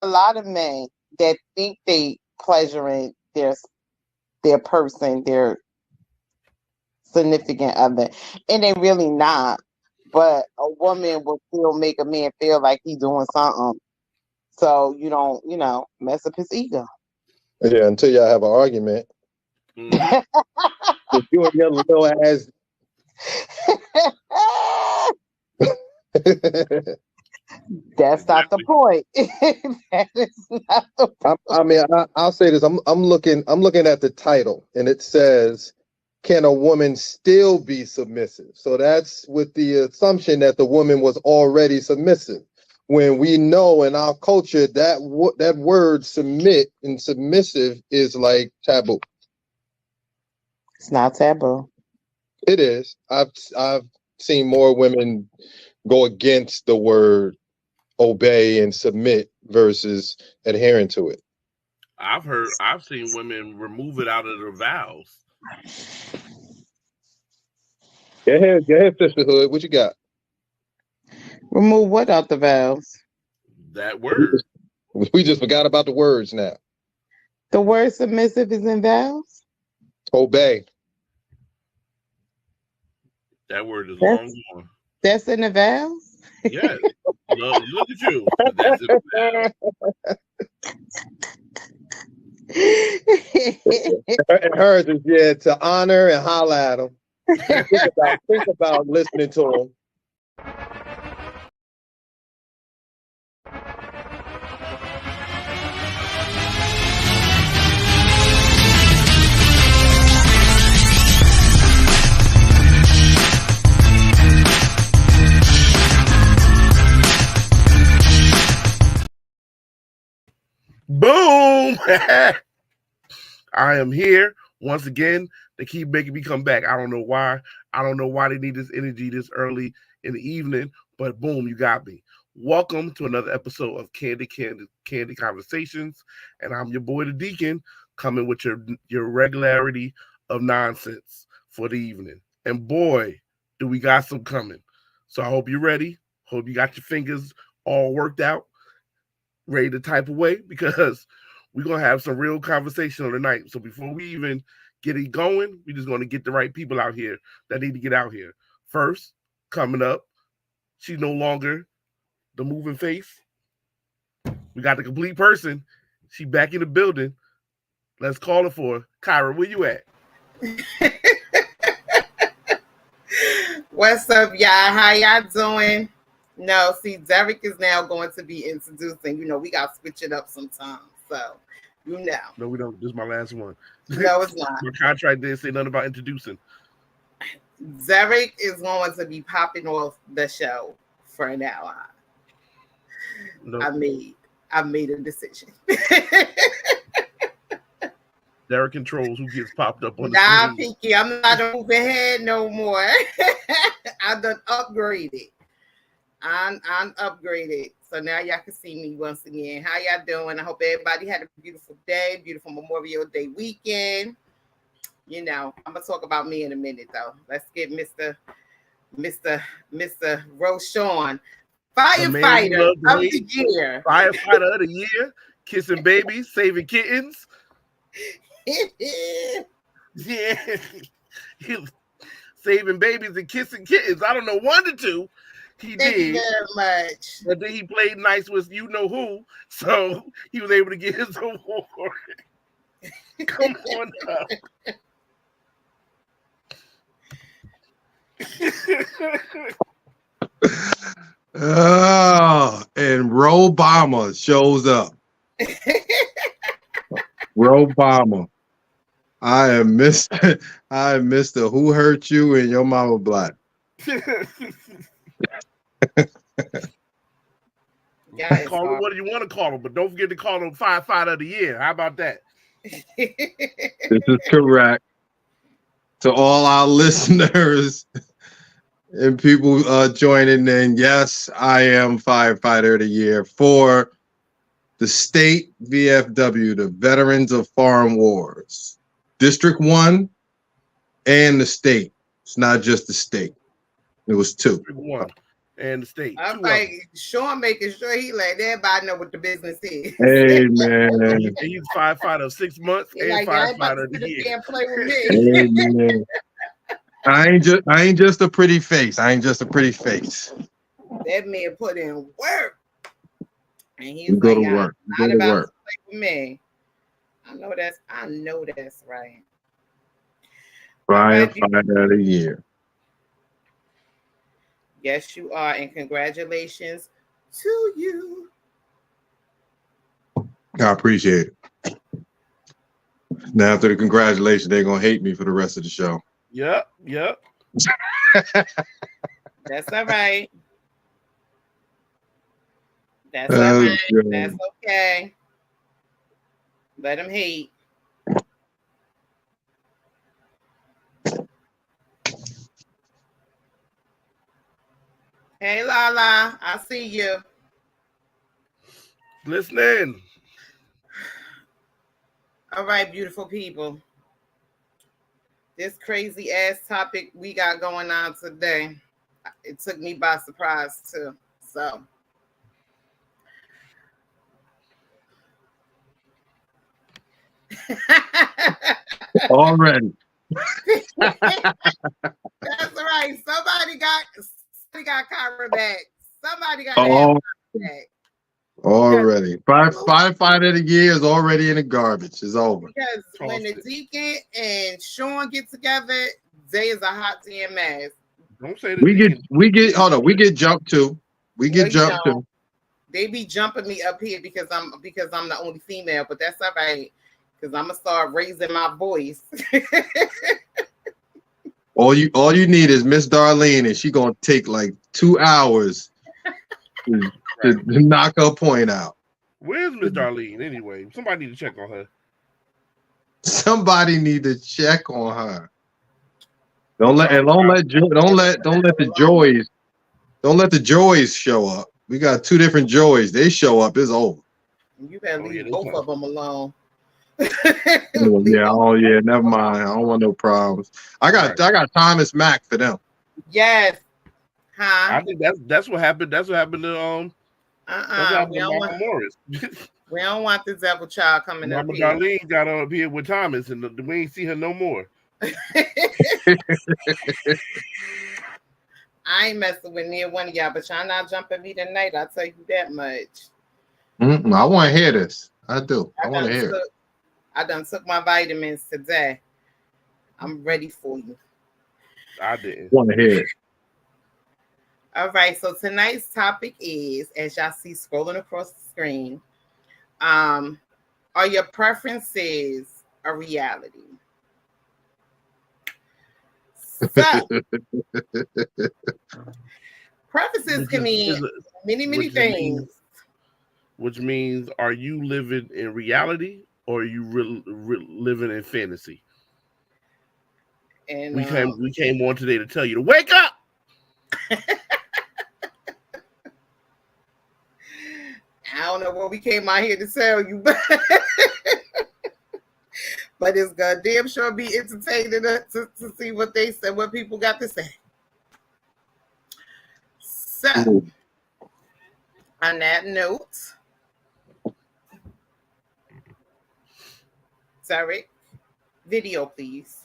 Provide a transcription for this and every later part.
a lot of men that think they pleasuring their person, their significant other, and they really not. But a woman will still make a man feel like he's doing something, so you don't, mess up his ego. Yeah, until y'all have an argument. If you and your little ass. That's not the point. That is not the point. I'll say this. I'm looking at the title, and it says, "Can a woman still be submissive?" So that's with the assumption that the woman was already submissive. When we know in our culture that word submit and submissive is like taboo. It's not taboo. It is. I've seen more women go against the word obey and submit versus adhering to it. I've seen women remove it out of their vows. Go ahead, sisterhood. What you got? Remove what out the vows? That word. We just forgot about the words now. The word submissive is in vows? Obey. That word is long gone. That's in the vows? Yes. Look at you. That's in the vows. And hers is to honor and holler at them. Think about listening to them. Boom! I am here once again. They keep making me come back. I don't know why. I don't know why they need this energy this early in the evening, but boom, you got me. Welcome to another episode of Candy Conversations, and I'm your boy, the Deacon, coming with your regularity of nonsense for the evening. And boy, do we got some coming. So I hope you're ready. Hope you got your fingers all worked out, ready to type away, because we're going to have some real conversation on the night. So before we even get it going, we're just going to get the right people out here that need to get out here. First, coming up, she's no longer the moving face. We got the complete person. She back in the building. Let's call her for Kyra. Where you at? What's up, y'all? How y'all doing? No, see, Derek is now going to be introducing. We got to switch it up sometimes. So, No, we don't. This is my last one. No, it's not. My contract didn't say nothing about introducing. Derek is going to be popping off the show for now on. No. I made a decision. Derek controls who gets popped up on the screen. Pinky, I'm not a moving head no more. I done upgraded. I'm upgraded. So now y'all can see me once again. How y'all doing? I hope everybody had a beautiful day, beautiful Memorial Day weekend. I'm gonna talk about me in a minute though. Let's get Mr. Roshawn, firefighter of the year. Firefighter of the year, kissing babies, saving kittens. Yeah. Saving babies and kissing kittens. I don't know, 1 to 2. He Thank did you very much. But then he played nice with you know who, so he was able to get his award. Come on up. And Obama shows up. Obama. I am Mr. Who Hurt You and Your Mama Black. Call him what you want to call him, but don't forget to call him Firefighter of the Year. How about that? This is correct. To all our listeners and people joining in, yes, I am Firefighter of the Year for the state VFW, the Veterans of Foreign Wars, District 1 and the state. It's not just the state. It was 2. District 1. and the state. I'm like, Sean making sure he let everybody know what the business is. Hey man. And he's firefighter of 6 months and Like, firefighter of the you year. can't play with me. Hey man. I ain't just a pretty face. I ain't just a pretty face. That man put in work. And he's You go like, to work. not Go to about work. to play with me. I know that's right. Firefighter of the year. Yes, you are, and congratulations to you. I appreciate it. Now after the congratulations, they're gonna hate me for the rest of the show. Yep. That's all right. That's all right. Good. That's okay. Let them hate. Hey, Lala, I see you. Listening. All right, beautiful people. This crazy ass topic we got going on today, it took me by surprise too. So, Already. that's right. Somebody got Kyra back. Somebody got Oh, back. already. Firefighter of the year is already in the garbage. It's over. Because when the Deacon and Sean get together, they is a hot damn mess. Don't say that. We get jumped too. We get jumped too. They be jumping me up here because I'm the only female, but that's all right. Because I'm gonna start raising my voice. All you need is Miss Darlene, and she gonna take like 2 hours to knock her point out. Where's Miss Darlene anyway? Somebody need to check on her. Somebody need to check on her. Don't let the joys show up. We got 2 different joys. They show up, it's over. You better leave both of them alone. Oh yeah, never mind. I don't want no problems. I got Thomas Mack for them. Yes. Huh? I think that's what happened. That's what happened to We don't want this devil child coming up here. Darlene got up here with Thomas, and we ain't see her no more. I ain't messing with near one of y'all, but y'all not jumping me tonight. I'll tell you that much. I want to hear this. I do. I want to hear it. I done took my vitamins today. I'm ready for you. I didn't want to hear it. All right. So tonight's topic is, as y'all see scrolling across the screen, are your preferences a reality? So, preferences can mean many things. Which means, are you living in reality or are you living in fantasy? And we came on today to tell you to wake up. I don't know what we came out here to tell you, but it's goddamn sure be entertaining to see what they said, what people got to say. So, on that note, sorry, video, please.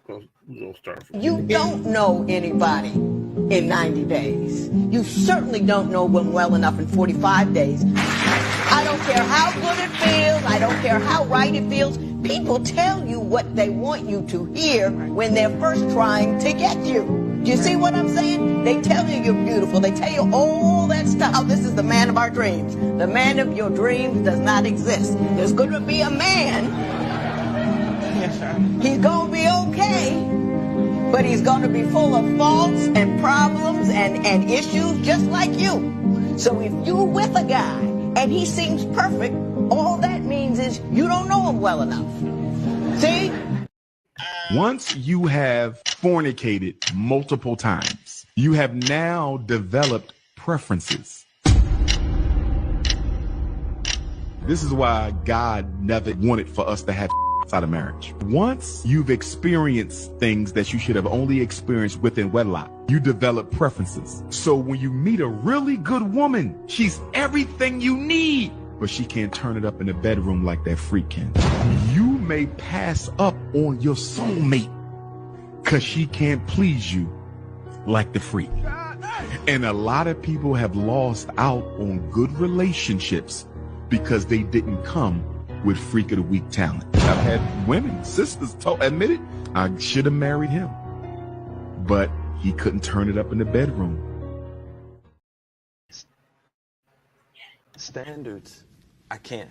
We're gonna start from you don't know anybody in 90 days. You certainly don't know them well enough in 45 days. I don't care how good it feels. I don't care how right it feels. People tell you what they want you to hear when they're first trying to get you. Do you see what I'm saying? They tell you you're beautiful. They tell you all that stuff. Oh, this is the man of our dreams. The man of your dreams does not exist. There's going to be a man. Yes, sir. He's going to be okay. But he's going to be full of faults and problems and issues just like you. So if you're with a guy and he seems perfect, all that means is you don't know him well enough. See? Once you have fornicated multiple times, you have now developed preferences. This is why God never wanted for us to have outside of marriage. Once you've experienced things that you should have only experienced within wedlock, you develop preferences. So when you meet a really good woman, she's everything you need, but she can't turn it up in the bedroom like that freak can. You may pass up on your soulmate because she can't please you like the freak. And a lot of people have lost out on good relationships because they didn't come with freak of the week talent. I've had women, sisters admit it, I should have married him, but he couldn't turn it up in the bedroom. Standards, I can't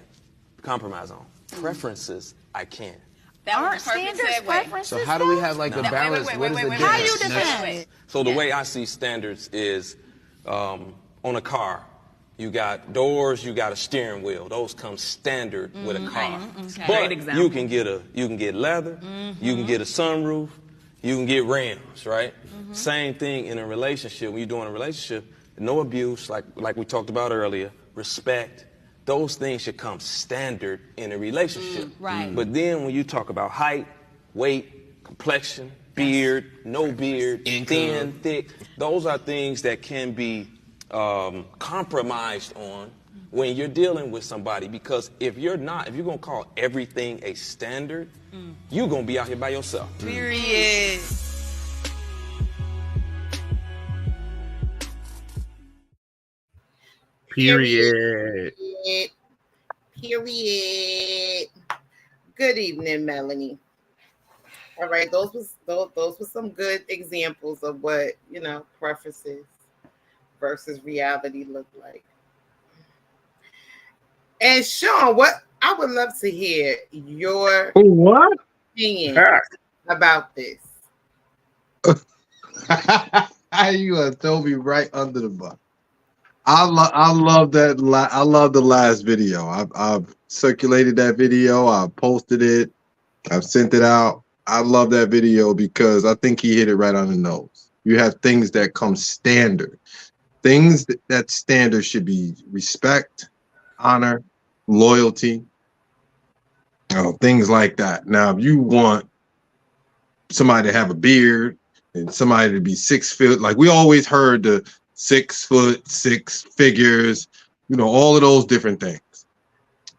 compromise on. Preferences, I can. That aren't standards preferences. So how do we have like a balance? What is the difference? How you define it? So the way I see standards is on a car. You got doors, you got a steering wheel. Those come standard with a car. But you can get leather, you can get a sunroof, you can get rims, right? Same thing in a relationship. When you're doing a relationship, no abuse, like we talked about earlier, respect. Those things should come standard in a relationship. Right. But then when you talk about height, weight, complexion, beard, no beard, thin, thick, those are things that can be compromised on when you're dealing with somebody, because if you're gonna call everything a standard, you're gonna be out here by yourself. Period. Period. Period. Good evening, Melanie. All right, those were some good examples of what, preferences versus reality look like. And Sean, what I would love to hear your opinion about this. You throw me right under the bus. I love that. I love the last video. I've circulated that video. I posted it. I've sent it out. I love that video because I think he hit it right on the nose. You have things that come standard. Things that standard should be respect, honor, loyalty, things like that. Now, if you want somebody to have a beard and somebody to be 6 foot, like we always heard the 6 foot, 6 figures, all of those different things.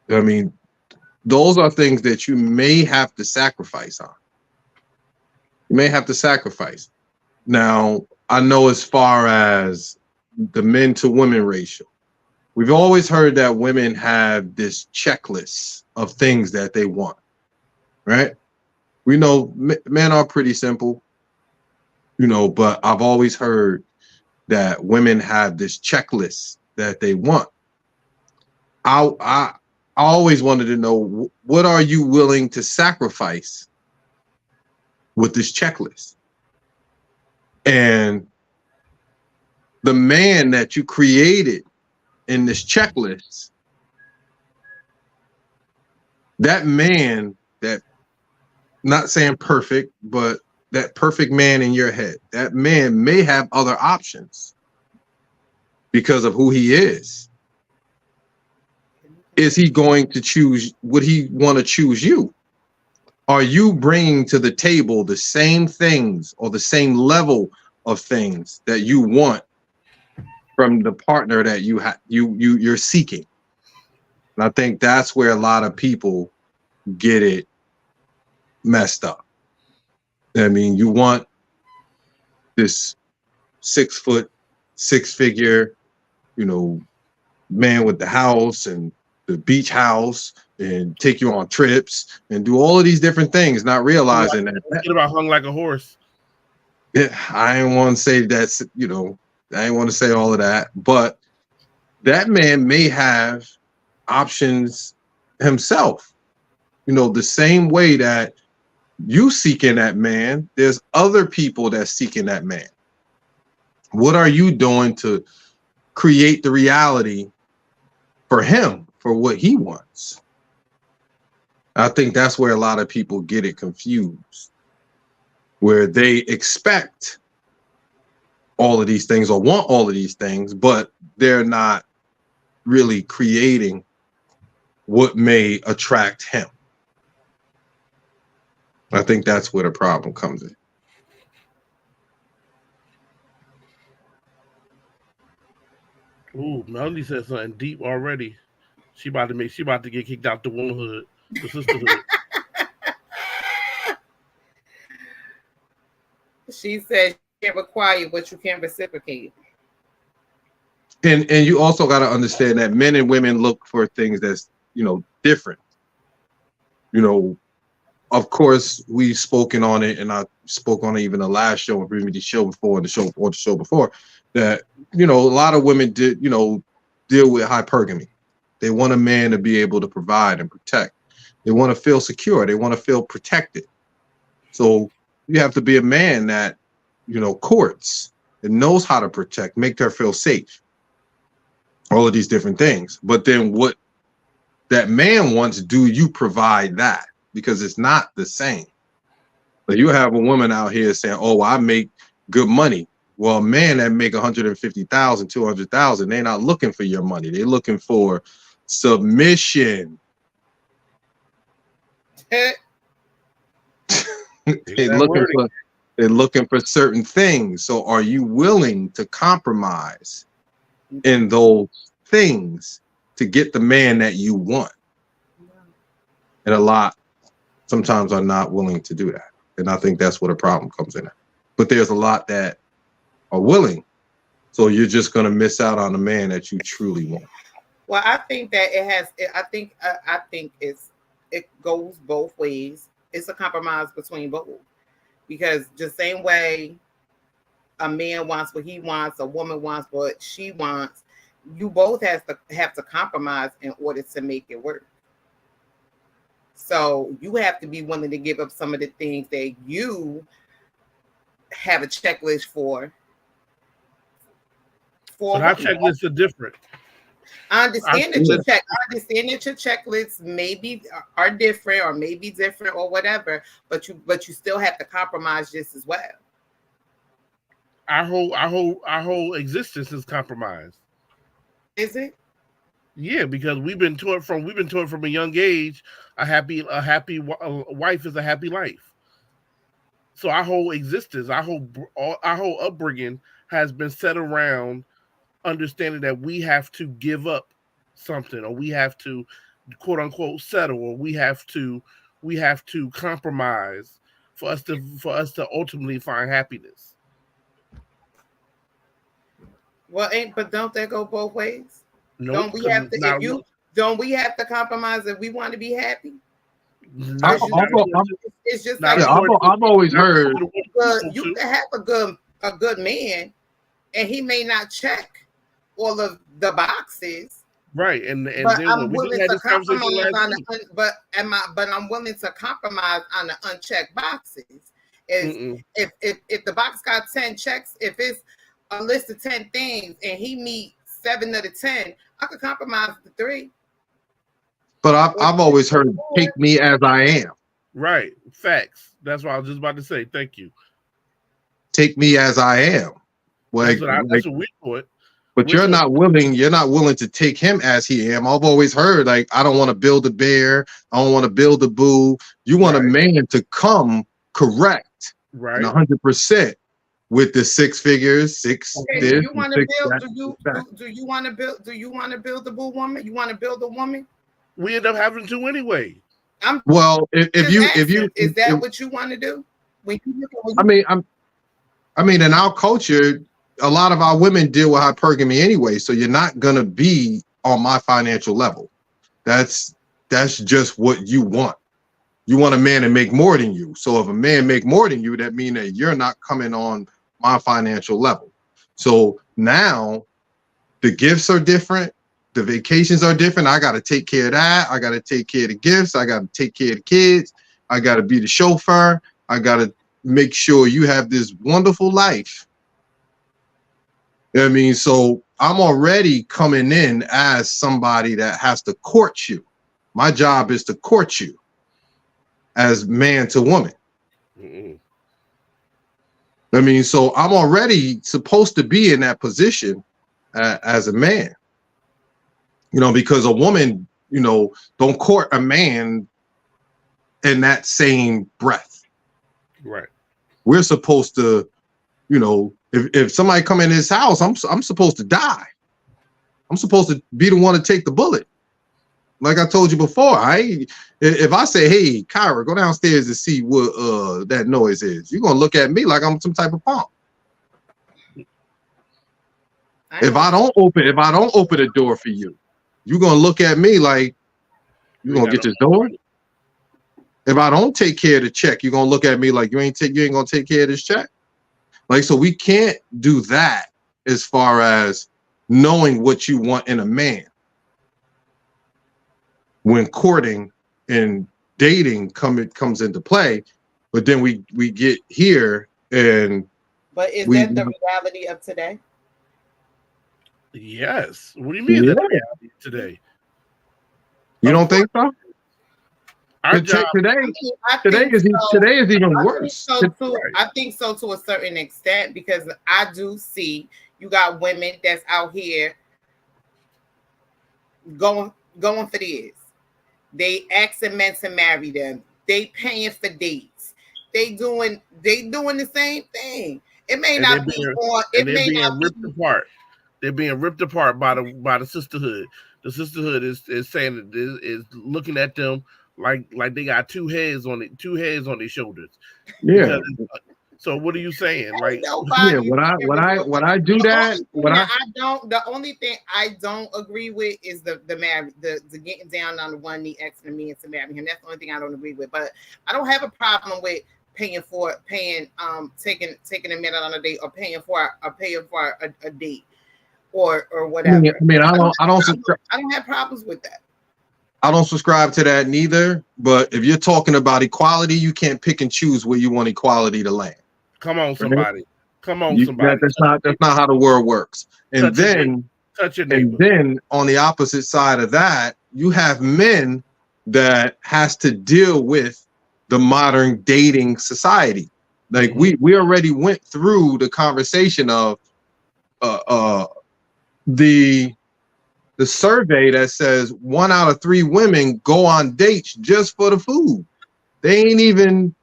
I mean, those are things that you may have to sacrifice on. You may have to sacrifice. Now, I know as far as the men to women ratio, we've always heard that women have this checklist of things that they want, right? We know men are pretty simple, but I've always heard that women have this checklist that they want. I always wanted to know, what are you willing to sacrifice with this checklist? And the man that you created in this checklist, that man, that, not saying perfect, but that perfect man in your head, that man may have other options because of who he is. Is he going to choose? Would he want to choose you? Are you bringing to the table the same things or the same level of things that you want from the partner that you're seeking? And I think that's where a lot of people get it messed up. I mean, you want this 6 foot, 6 figure, man with the house and the beach house and take you on trips and do all of these different things, not realizing that. Thinking about hung like a horse. Yeah, I ain't want to say that's, I ain't want to say all of that, but that man may have options himself. The same way that you seeking that man, there's other people that's seeking that man. What are you doing to create the reality for him, for what he wants? I think that's where a lot of people get it confused, where they expect all of these things or want all of these things, but they're not really creating what may attract him. I think that's where the problem comes in. Ooh, Melanie said something deep already. She about to get kicked out the womanhood, the sisterhood. She said you can't require what you can't reciprocate. And you also got to understand that men and women look for things that's, different. Of course, we've spoken on it, and I spoke on it even the last show and the show before, and the show before, that a lot of women deal with hypergamy. They want a man to be able to provide and protect. They want to feel secure. They want to feel protected. So you have to be a man that courts and knows how to protect, make her feel safe. All of these different things. But then what that man wants, do you provide that? Because it's not the same. But you have a woman out here saying, "Oh, I make good money." Well, a man that make 150,000, 200,000, they're not looking for your money. They're looking for submission. They're looking for certain things. So are you willing to compromise in those things to get the man that you want? And a lot sometimes are not willing to do that. And I think that's where the problem comes in. But there's a lot that are willing. So you're just going to miss out on the man that you truly want. Well, I think that I think it goes both ways. It's a compromise between both. Because the same way a man wants what he wants, a woman wants what she wants, you both have to compromise in order to make it work. So you have to be willing to give up some of the things that you have a checklist for. So our checklists are different. I understand that your checklists maybe are different or maybe different or whatever, but you still have to compromise just as well. Our whole existence is compromised. Is it? Yeah, because we've been taught from a young age, a happy wife is a happy life. So our whole existence, our whole upbringing has been set around understanding that we have to give up something, or we have to quote unquote settle, or we have to compromise for us to ultimately find happiness. Well, but don't that go both ways? No, don't we have to compromise if we want to be happy? I've always heard you can have a good man, and he may not check all of the boxes. Right, and but I'm willing to compromise on I'm willing to compromise on the unchecked boxes. If the box got 10 checks, if it's a list of 10 things and he meets 7 of the 10, I could compromise the 3. But I've always heard, take me as I am. Right, facts. That's what I was just about to say. Thank you. Take me as I am. That's what we put. But you're not willing to take him as he am. I've always heard, like, I don't want to build a bear. I don't want to build a boo. You want a man to come correct, right, 100% with the 6 figures, do you want to build a boo woman? You want to build a woman? We end up having to anyway. Is that what you want to do? I mean, in our culture, a lot of our women deal with hypergamy anyway, so you're not gonna be on my financial level. That's just what you want. You want a man to make more than you. So if a man make more than you, that means that you're not coming on my financial level. So now the gifts are different, the vacations are different. I got to take care of that. I got to take care of the gifts. I got to take care of the kids. I got to be the chauffeur. I got to make sure you have this wonderful life. I mean, so I'm already coming in as somebody that has to court you. My job is to court you as man to woman. I mean, so I'm already supposed to be in that position as a man, because a woman, don't court a man in that same breath. Right. We're supposed to, you know, if somebody come in his house, I'm supposed to die. I'm supposed to be the one to take the bullet. Like I told you before, if I say, hey, Kyra, go downstairs and see what that noise is, you're gonna look at me like I'm some type of punk. If I don't open the door for you, you're gonna look at me like you gonna get this door. If I don't take care of the check, you're gonna look at me like you ain't gonna take care of this check. Like, so we can't do that as far as knowing what you want in a man. When courting and dating comes into play, but then we get here and but is that the reality of today? Yes. What do you mean that reality today? You don't think so? Today is even worse. I think so to a certain extent, because I do see you got women that's out here going for this. They asking men to marry them. They paying for dates. They doing the same thing. It may not be on. It may not be ripped apart. They're being ripped apart by the sisterhood. The sisterhood is saying that is looking at them like they got two heads on their shoulders. Yeah. So what are you saying? Like, yeah, when I do that, the only thing I don't agree with is the getting down on the one knee, asking me to marry him. That's the only thing I don't agree with. But I don't have a problem with taking a minute on a date, or paying for a date or whatever. I mean, I don't have problems with that. I don't subscribe to that neither. But if you're talking about equality, you can't pick and choose where you want equality to land. Come on, somebody. Somebody. That's not how the world works. And then on the opposite side of that, you have men that has to deal with the modern dating society. Like we already went through the conversation of the survey that says 1 out of 3 women go on dates just for the food. They ain't even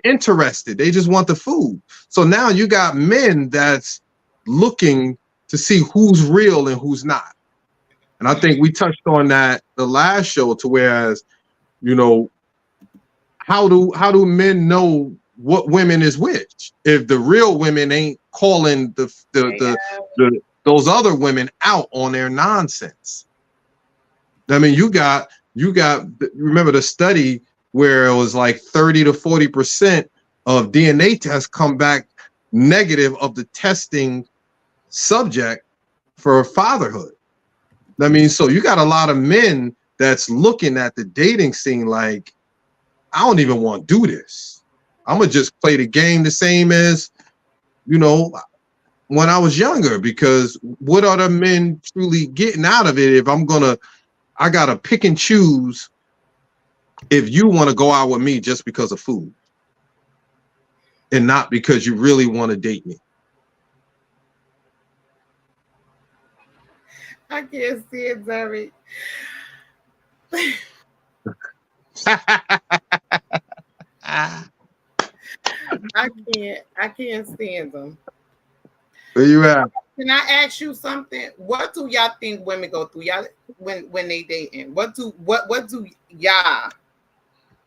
interested. They just want the food. So now you got men that's looking to see who's real and who's not. And I think we touched on that the last show, to whereas, you know, how do men know what women is which if the real women ain't calling those other women out on their nonsense? I mean, you got remember the study where it was like 30 to 40% of DNA tests come back negative of the testing subject for fatherhood. I mean, so you got a lot of men that's looking at the dating scene like, I don't even want to do this. I'm going to just play the game the same as, you know, when I was younger, because what are the men truly getting out of it if I got to pick and choose if you want to go out with me just because of food and not because you really want to date me? I can't see it, Derek. I can't stand them. Where you at? Can I ask you something? What do y'all think women go through? Y'all when they dating? What do y'all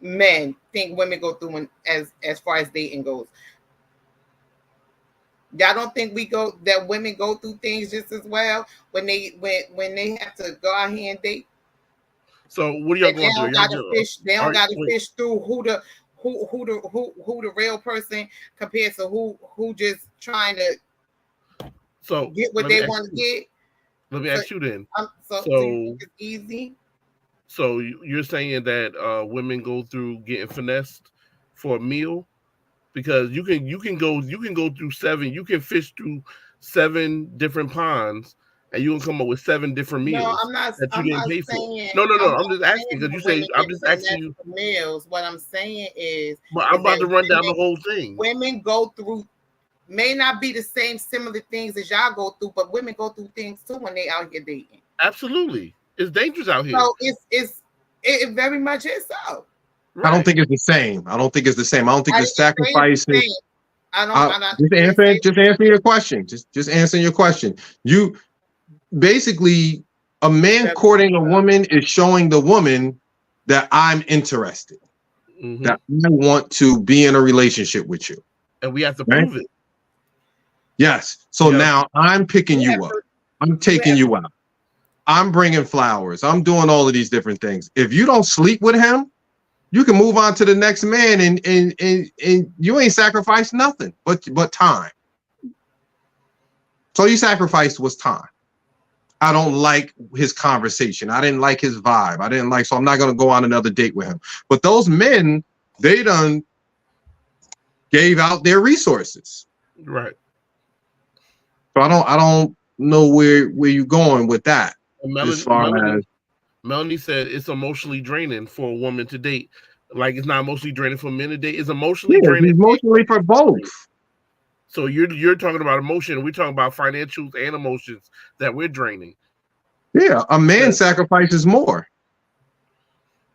men think women go through when as far as dating goes? Y'all don't think that women go through things just as well when they have to go out here and date? So what are y'all going through? They don't got to fish through who the real person compared to who just trying to get what they want to get. Let me ask you then. So it's easy. So you're saying that women go through getting finessed for a meal? Because you can go through 7, you can fish through 7 different ponds and you can come up with 7 different meals. No, I'm not pay saying, for. No. I'm just asking because you say I'm just asking you meals. What I'm saying is, but I'm about to run down the whole thing. Women go through may not be the same similar things as y'all go through, but women go through things too when they out here dating. Absolutely, it's dangerous out here. So it very much is so. I don't think it's the same. I don't think it's the same. I don't think the sacrifice is. Just answer your question. Just answer your question. You basically, a man courting a woman is showing the woman that I'm interested, that I want to be in a relationship with you, and we have to prove it. Yes. So now I'm picking you up. I'm taking you out. I'm bringing flowers. I'm doing all of these different things. If you don't sleep with him, you can move on to the next man, and you ain't sacrificed nothing but time. So you sacrificed was time. I don't like his conversation. I didn't like his vibe. So I'm not gonna go on another date with him. But those men, they done gave out their resources. Right. So I don't know where you're going with that. Melanie said it's emotionally draining for a woman to date. Like it's not emotionally draining for men to date. It's emotionally draining. Emotionally for both. So you're talking about emotion. We're talking about financials and emotions that we're draining. Yeah, a man sacrifices more.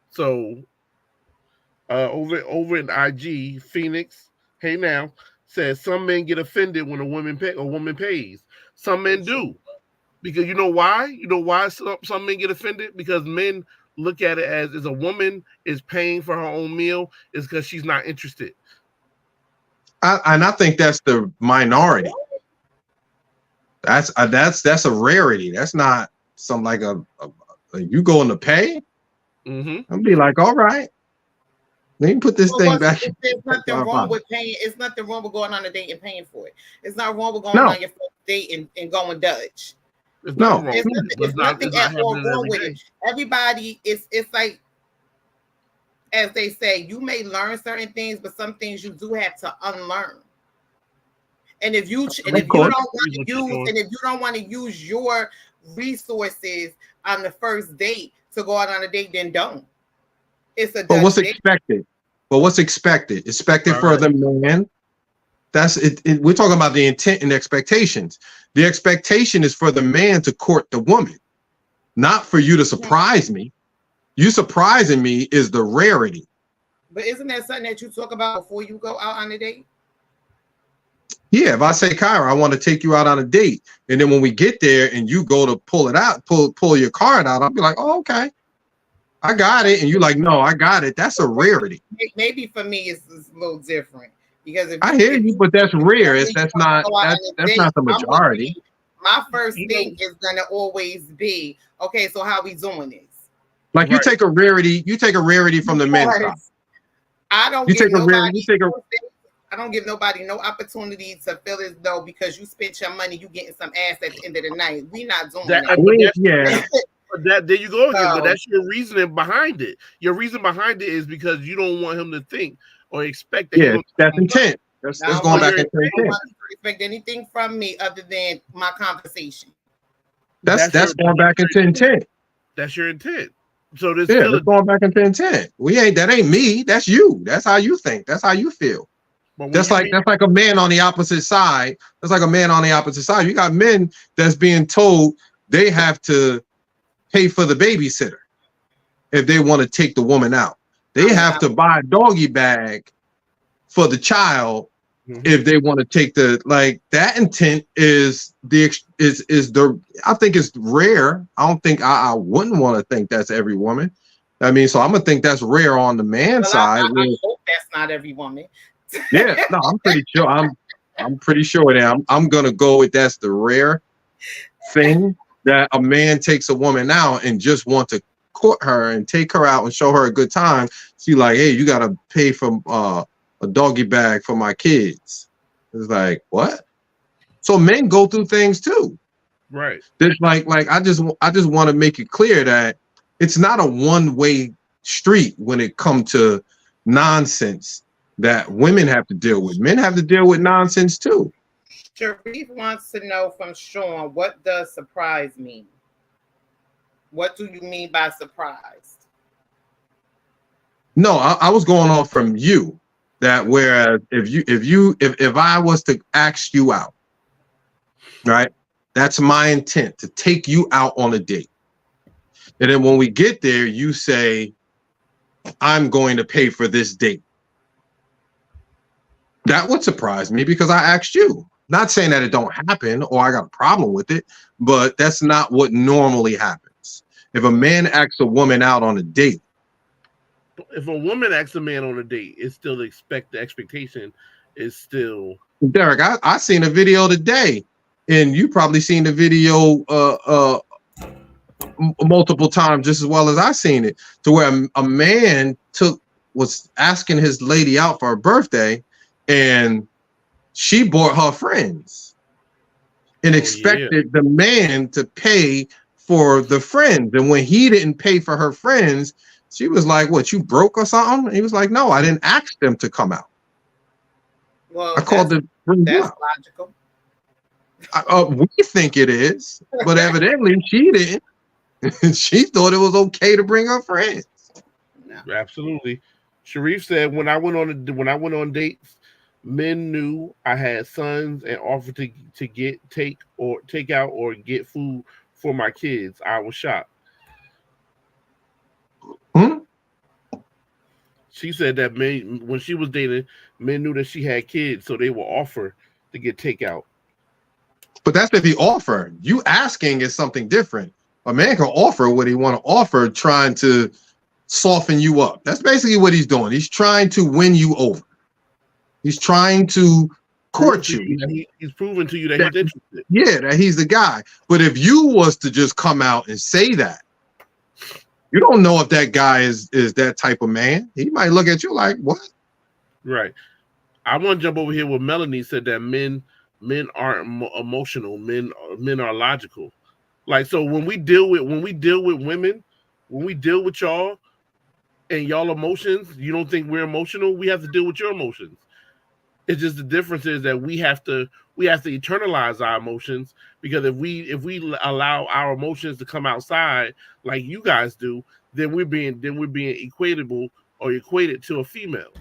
So over in IG, Phoenix, hey now, says some men get offended when a woman pays. Some men do. Because you know why? You know why some men get offended? Because men look at it as a woman is paying for her own meal, is because she's not interested. And I think that's the minority. That's a rarity. That's not some like a you going to pay. I'll be like, all right, let me put this thing back. There's nothing wrong with paying. It's nothing wrong with going on a date and paying for it. It's not wrong with going on your first date and going Dutch. There's nothing at all wrong with it. Everybody, it's like, as they say, you may learn certain things, but some things you do have to unlearn. And if you don't want to use your resources on the first date to go out on a date, then don't. But what's expected? Expected for the man. That's it. We're talking about the intent and expectations. The expectation is for the man to court the woman, not for you to surprise me. You surprising me is the rarity. But isn't that something that you talk about before you go out on a date? Yeah, if I say, Kyra, I want to take you out on a date, and then when we get there and you go to pull it out, pull your card out, I'll be like, oh, okay, I got it, and you're like, no, I got it. That's a rarity. Maybe for me, it's a little different. Because I hear you, but that's rare. That's not the majority. My first thing is gonna always be, okay, so how we doing this? Like you take a rarity from the men's side. I don't give nobody no opportunity to feel as though because you spent your money, you getting some ass at the end of the night. We not doing that. But there you go again. But that's your reasoning behind it. Your reason behind it is because you don't want him to think or expect that. Yeah, that's intent. That's going back into intent. Don't expect anything from me other than my conversation. That's going back into intent. That's your intent. So this that's going back into intent. That ain't me. That's you. That's how you think. That's how you feel. That's like a man on the opposite side. That's like a man on the opposite side. You got men that's being told they have to pay for the babysitter if they want to take the woman out. They have to buy a doggy bag for the child if they want to take that intent is I think it's rare. I don't think I wouldn't want to think that's every woman. I mean, so I'm gonna think that's rare on the man side. I hope that's not every woman. Yeah, no, I'm pretty sure. I'm pretty sure that I'm gonna go with that's the rare thing that a man takes a woman out and just want to court her and take her out and show her a good time. She like, hey, you gotta pay for a doggy bag for my kids. It's like, what? So men go through things too, right? There's like I just want to make it clear that it's not a one-way street when it comes to nonsense that women have to deal with. Men have to deal with nonsense too. Sharif wants to know from Sean, what does surprise mean? What do you mean by surprised? No, I was going on from you that whereas if I was to ask you out, right? That's my intent, to take you out on a date. And then when we get there, you say, I'm going to pay for this date. That would surprise me because I asked you. Not saying that it don't happen or I got a problem with it, but that's not what normally happens. If a man asks a woman out on a date, if a woman asks a man on a date, it's still the expectation is still. Derek, I seen a video today, and you probably seen the video multiple times just as well as I seen it, to where a man was asking his lady out for her birthday, and she brought her friends and expected the man to pay for the friends. And when he didn't pay for her friends, she was like, "What, you broke or something?" And he was like, "No, I didn't ask them to come out. Well, I called them." That's logical. We think it is, but evidently she didn't. She thought it was okay to bring her friends. No. Absolutely. Sharif said, when I went on dates, men knew I had sons and offered to take out or get food for my kids. I was shocked. She said that men, when she was dating, men knew that she had kids, so they would offer to get takeout. But that's if he offered. You asking is something different. A man can offer what he want to offer, trying to soften you up. That's basically what he's doing. He's trying to win you over. He's trying to court you. He's proving to you that he's interested. Yeah, that he's the guy. But if you was to just come out and say that, you don't know if that guy is that type of man. He might look at you like, what? Right. I want to jump over here where Melanie said that men aren't emotional. Men are logical. Like, so when we deal with women, when we deal with y'all and y'all emotions, you don't think we're emotional? We have to deal with your emotions. It's just the difference is that we have to eternalize our emotions, because if we allow our emotions to come outside like you guys do, then we're being equated to a female.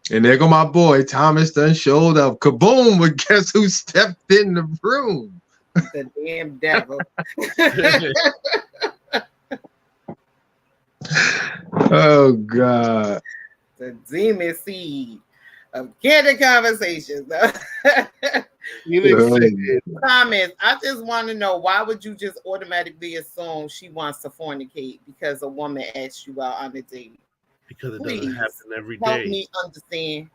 And there go my boy Thomas done showed up. Kaboom! But guess who stepped in the room? The damn devil. Oh God. The demon seed of candid conversations. Thomas, I just want to know, why would you just automatically assume she wants to fornicate because a woman asked you out on a date? Because it doesn't happen every day. Help me understand.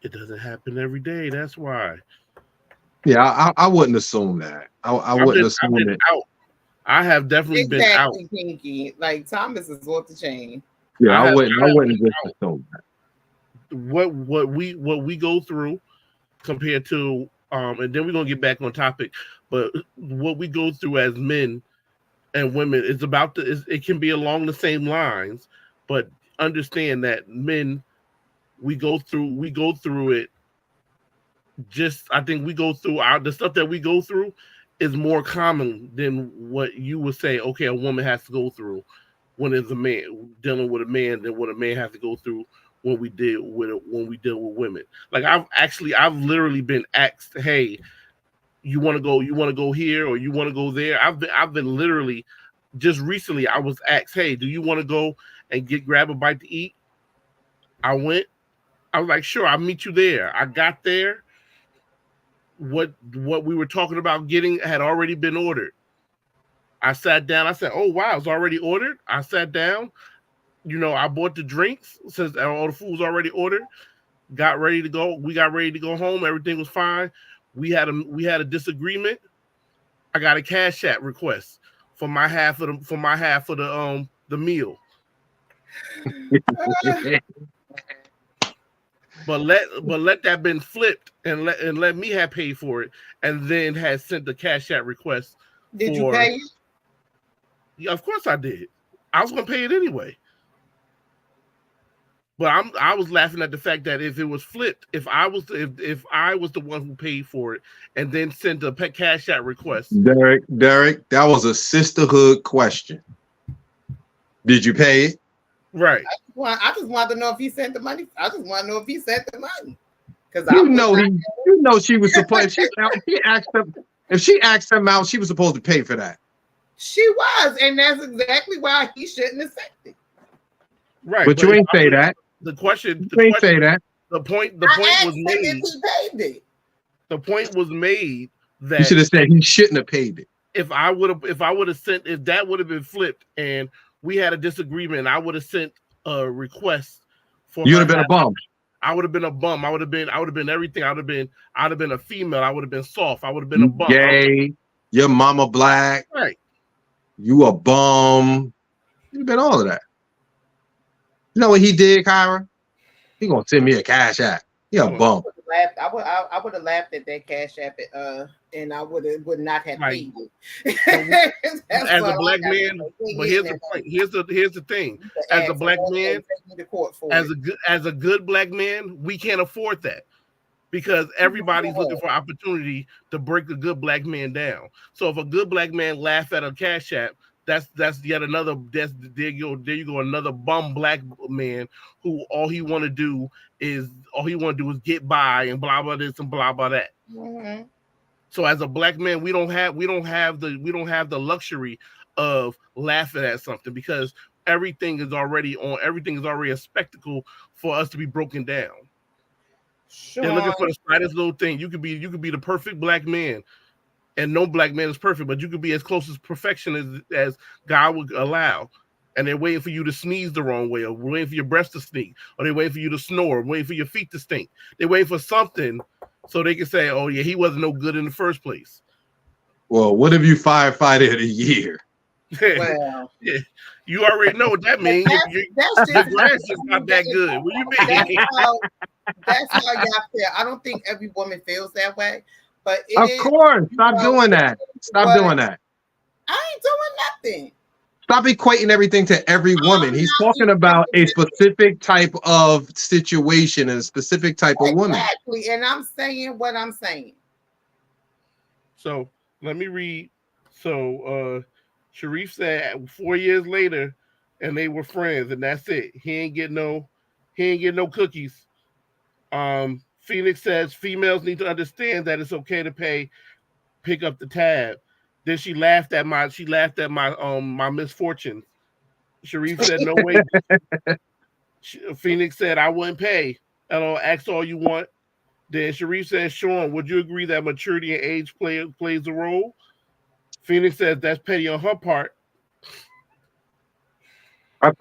It doesn't happen every day. That's why. Yeah, I wouldn't assume that. I wouldn't assume that. I have definitely been out. Pinky. Like, Thomas is off the chain. Yeah, I wouldn't just assume that. What we go through compared to and then we're gonna get back on topic, but what we go through as men and women is about it can be along the same lines, but understand that men, we go through it. Just, I think we go through the stuff that we go through is more common than what you would say, okay, a woman has to go through when it's a man dealing with a man, than what a man has to go through when we deal with women. Like, I've literally been asked, hey, you want to go here or you want to go there? I've been literally, just recently I was asked, hey, do you want to go and grab a bite to eat? I went. I was like, sure, I'll meet you there. I got there. What we were talking about getting had already been ordered. I sat down. I said, oh, wow, it's already ordered. I sat down. I bought the drinks since all the food was already ordered. Got ready to go. We got ready to go home. Everything was fine. We had a disagreement. I got a Cash App request for my half of the meal. But let that been flipped and let me have paid for it, and then had sent the Cash App request. Did you pay it? Yeah, of course I did. I was gonna pay it anyway. But I was laughing at the fact that if it was flipped, if I was the one who paid for it and then sent a Cash App request. Derek, that was a sisterhood question. Did you pay it? Right. I just wanted to know if he sent the money. I just want to know if he sent the money. Because she was supposed. If she asked him out, she was supposed to pay for that. She was, and that's exactly why he shouldn't have said it. Right, but you ain't say that. The question. You ain't say that. The point was made. If he paid it. The point was made that You should have said he shouldn't have paid it. if that would have been flipped and we had a disagreement, I would have sent a request for. You would have been a bum. I would have been a bum. I would have been everything. I'd have been a female. I would have been soft. I would have been a bum. Gay. Your mama black. Right. You a bum. You've been all of that. You know what he did, Kyra? He gonna send me a cash app. He a bum. I would have laughed at that cash app, and I would not have paid it. As a black man, but here's the point. Here's the thing. As a black man, as a good black man, we can't afford that because everybody's looking for opportunity to break the good black man down. So if a good black man laugh at a cash app, that's yet another. There you go, another bum black man who all he want to do is get by and blah blah this and blah blah that. Mm-hmm. So as a black man, we don't have the luxury of laughing at something because everything is already a spectacle for us to be broken down. Sure. They're looking for the slightest little thing. You could be the perfect black man. And no black man is perfect, but you could be as close as perfection as God would allow. And they're waiting for you to sneeze the wrong way, or waiting for your breath to stink, or they're waiting for you to snore, or waiting for your feet to stink. They're waiting for something so they can say, oh, yeah, he wasn't no good in the first place. Well, what if you firefighter of the year? Well, yeah. You already know what that means. The grass is not that good. What do you mean? That's how y'all feel. I don't think every woman feels that way. But of course, stop doing that. Stop doing that. I ain't doing nothing. Stop equating everything to every woman. He's talking about a specific type of situation and a specific type of woman. Exactly, and I'm saying what I'm saying. So let me read. So Sharif said 4 years later, and they were friends, and that's it. He ain't get no cookies. Phoenix says females need to understand that it's okay to pick up the tab. Then she laughed at my my misfortunes. Sharif said no way. Phoenix said I wouldn't pay. Ask all you want. Then Sharif says, Sean, would you agree that maturity and age plays a role? Phoenix says that's petty on her part.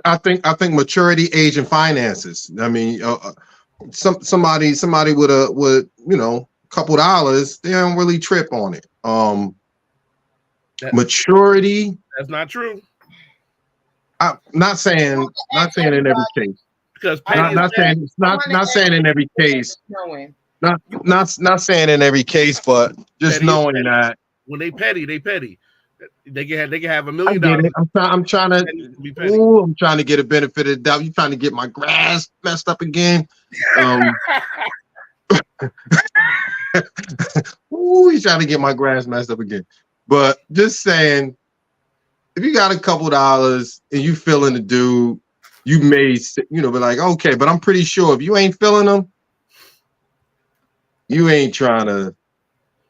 I think maturity, age, and finances. I mean, somebody with a couple dollars, they don't really trip on it. Maturity. That's not true. I'm not saying in every case. Because not saying in every case. Not saying in every case, but just knowing that when they petty. They can have $1 million. I'm trying to get a benefit of the doubt. You trying to get my grass messed up again? He's trying to get my grass messed up again. But just saying, if you got a couple dollars and you feeling the dude, you may be like, okay, but I'm pretty sure if you ain't feeling them, you ain't trying to.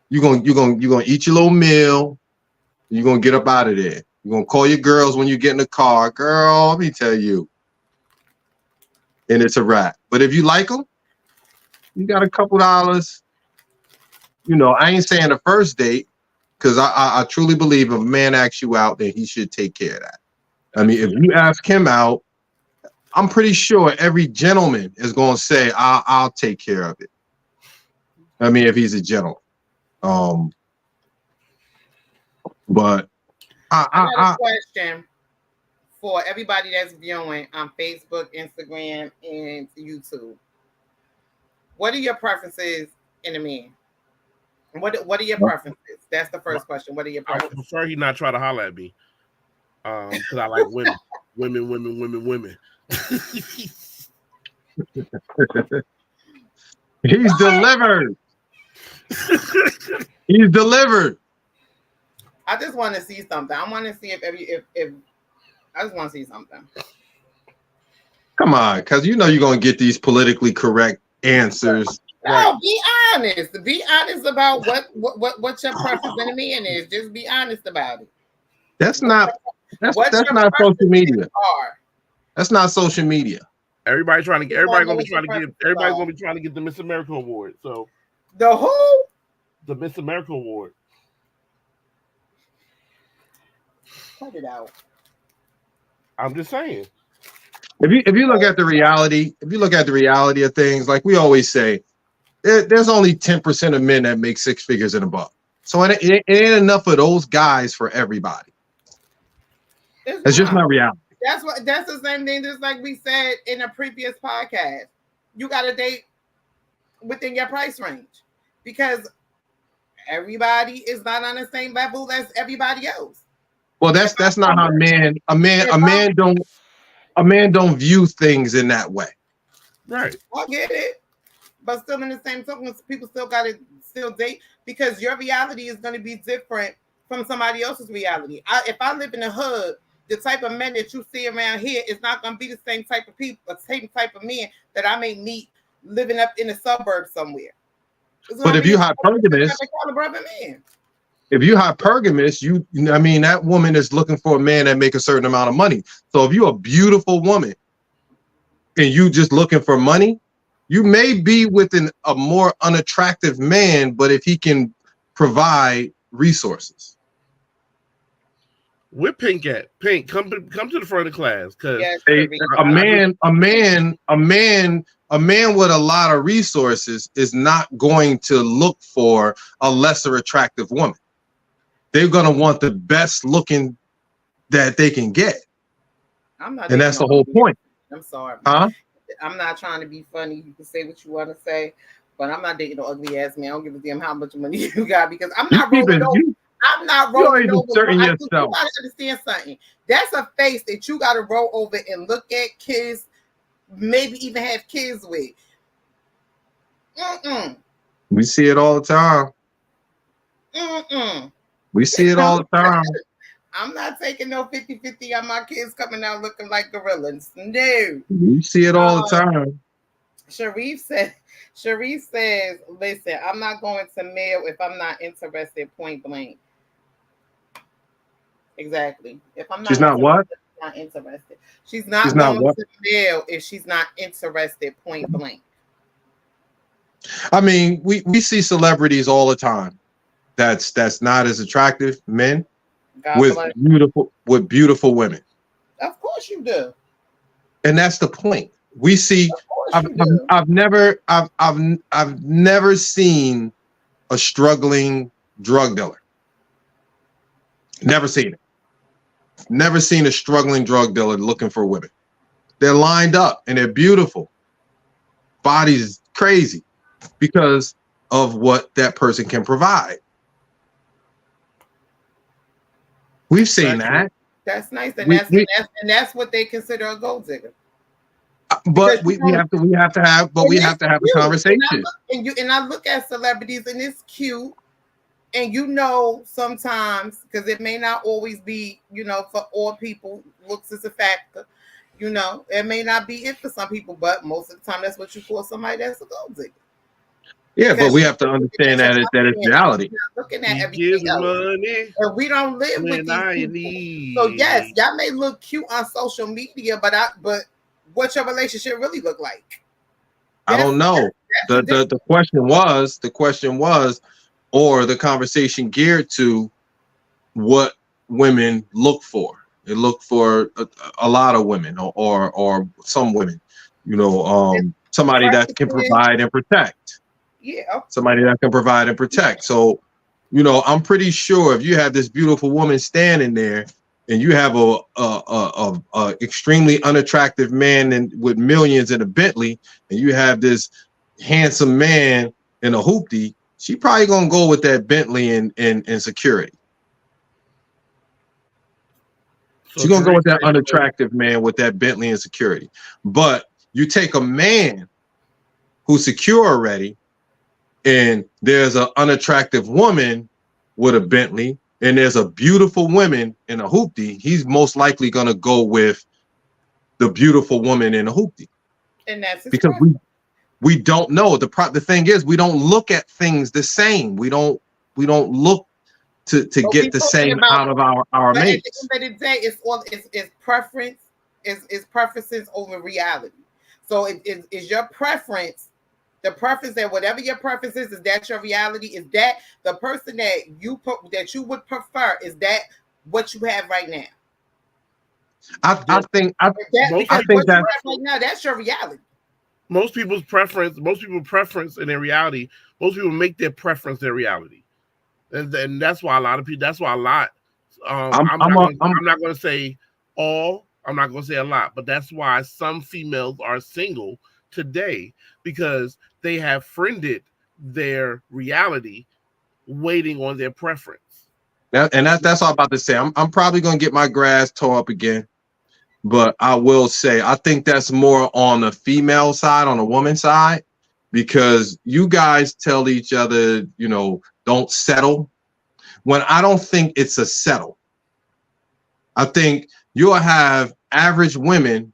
You're gonna eat your little meal. You're gonna get up out of there. You're gonna call your girls when you get in the car. Girl, let me tell you. And it's a wrap. But if you like them, you got a couple dollars. I ain't saying the first date, because I truly believe if a man asks you out, then he should take care of that. I mean, if you ask him out, I'm pretty sure every gentleman is gonna say, I'll take care of it. I mean, if he's a gentleman. But I got a question for everybody that's viewing on Facebook, Instagram, and YouTube. What are your preferences in a man? What are your preferences? That's the first question. What are your preferences? I would prefer he not try to holler at me. Because I like women. women. He's delivered. He's delivered. I just want to see something. I want to see if I just want to see something. Come on, because you're going to get these politically correct answers. No, be honest. Be honest about what your preference in a man is. Just be honest about it. That's not social media. That's not social media. Everybody's gonna be trying to get the Miss America award. So the who? The Miss America award. Cut it out. I'm just saying. If you look at the reality of things, like we always say, there's only 10% of men that make six figures and above. So it ain't enough of those guys for everybody. It's just not reality. That's the same thing. Just like we said in a previous podcast, you got to date within your price range because everybody is not on the same level as everybody else. Well, that's not how a man don't view things in that way. Right. I get it, but still in the same token, people still got to still date because your reality is going to be different from somebody else's reality. If I live in the hood, the type of men that you see around here is not going to be the same type of people, the same type of men that I may meet living up in the suburbs somewhere. But if you're hypergamous, that woman is looking for a man that make a certain amount of money. So if you're a beautiful woman and you just looking for money, you may be with a more unattractive man, but if he can provide resources. Where Pink at? Pink, come to the front of the class, because a man with a lot of resources is not going to look for a lesser attractive woman. They're gonna want the best looking that they can get, and that's the whole point. I'm sorry, huh? I'm not trying to be funny. You can say what you want to say, but I'm not dating no ugly ass man. I don't give a damn how much money you got because I'm not rolling over. I'm not rolling over. You gotta understand something. That's a face that you gotta roll over and look at, kiss, maybe even have kids with. We see it all the time. We see it all the time. I'm not taking no 50-50 on my kids coming out looking like gorillas. No. We see it all the time. Sharif says, listen, I'm not going to mail if I'm not interested, point blank. Exactly. If I'm not she's not what? Not interested. She's not going to mail if she's not interested, point blank. I mean, we see celebrities all the time. That's not as attractive men with beautiful women. Of course you do. And that's the point. We see. I've never seen a struggling drug dealer. Never seen it. Never seen a struggling drug dealer looking for women. They're lined up and they're beautiful. Bodies crazy because of what that person can provide. We've seen that. That's nice, and that's what they consider a gold digger. But we have to have a conversation. And I look at celebrities and it's cute. And sometimes, because it may not always be, for all people, looks is a factor. It may not be it for some people, but most of the time that's what you call somebody that's a gold digger. Yeah, but we have to understand that it's reality. Looking at everything else. Money and we don't live with these people. So yes, y'all may look cute on social media, but what's your relationship really look like? I don't know. The question was, or the conversation geared to what women look for. They look for a lot of women or some women, somebody that can provide and protect. Yeah. Somebody that can provide and protect. So, I'm pretty sure if you have this beautiful woman standing there and you have a extremely unattractive man with millions in a Bentley, and you have this handsome man in a hoopty, she probably gonna go with that Bentley and security. So she's gonna go with that unattractive man with that Bentley and security. But you take a man who's secure already, and there's an unattractive woman with a Bentley, and there's a beautiful woman in a hoopty, he's most likely gonna go with the beautiful woman in a hoopty. And that's because we don't know. The thing is, we don't look at things the same. We don't look to get the same out of our mates. At the end of the day, it's preference, is preferences over reality. So is your preference, the preference that whatever your preference is that your reality? Is that the person that you would prefer? Is that what you have right now? I think that right now, that's your reality. Most people's preference in their reality, most people make their preference their reality. And that's why a lot. I'm not going to say all. I'm not going to say a lot, but that's why some females are single today, because they have friended their reality, waiting on their preference. That's all I'm about to say. I'm probably going to get my grass tore up again, but I will say I think that's more on the female side, on the woman side, because you guys tell each other, don't settle. When I don't think it's a settle. I think you'll have average women